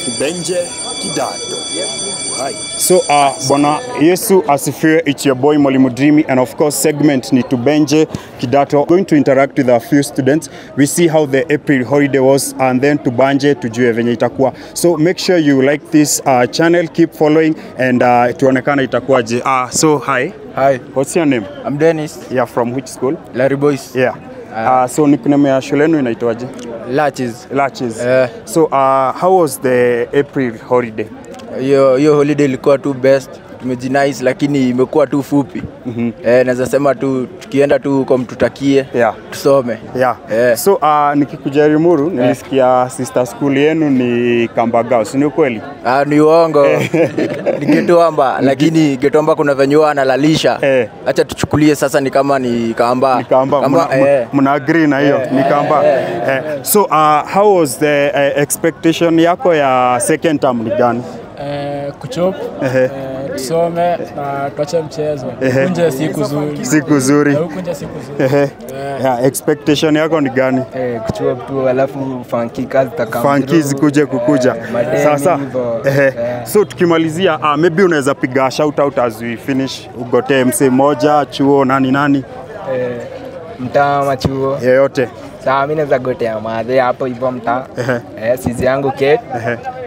Benje Kidato. Hi. So Bwana Yesu asifiwe. It's your boy Mwalimu Dreamy, and of course segment ni Tubenje Kidato. Going to interact with a few students. We see how the April holiday was, and then tubanje tujue venye itakuwa. So make sure you like this channel, keep following, and tuonekana itakuwaje. So hi. Hi. What's your name? I'm Dennis. Yeah, from which school? Larry Boys. Yeah. So nickname ya shule yenu inaitwaje? Latches. Latches. So how was the April holiday? Hiyo holiday ilikuwa tu best. Tumejinice lakini imekuwa tu fupi. Naweza sema tu tukienda tu kwa mtutakie. Tusome. So nikikuja Limuru nilisikia sister school yenu ni Kambagao, si ni kweli? Ni uongo. Ni Getomba, lakini Getomba kuna venye analalisha. Acha tuchukulie sasa ni kama ni Kamba. Ni Kamba. Mna agree na hiyo? Ni Kamba. So how was the expectation yako ya second term ni gani? Kuchop, tusome na tuache mchezo. Kunje siku zuri. Kunje siku zuri. Expectation yako ni gani? Kuchop tu alafu funky kazi takamuru. Funky zikuje kukuja. Sasa. So tukimalizia maybe unaweza piga shout out as we finish. Ugote MC moja, chuo nani? Mtaa machuo. Yote. Sawa, mimi naweza gotea madhe hapo hivyo mtaa. Sisi yangu Kate.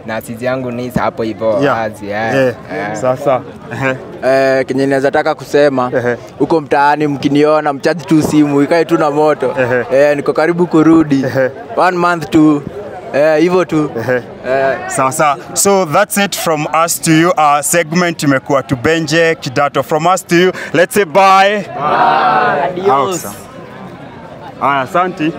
Na sisi yangu ni hapo hivyo azi. Sasa. Kenye naweza taka kusema huko mtaani mkiniona mchaji tu simu ikae tu na moto. Niko karibu kurudi. 1 month tu. Hivyo tu. Sasa. So that's it from us to you. Segment imekuwa Tubenje Kidato. From us to you. Let's say bye. Adios. Asante.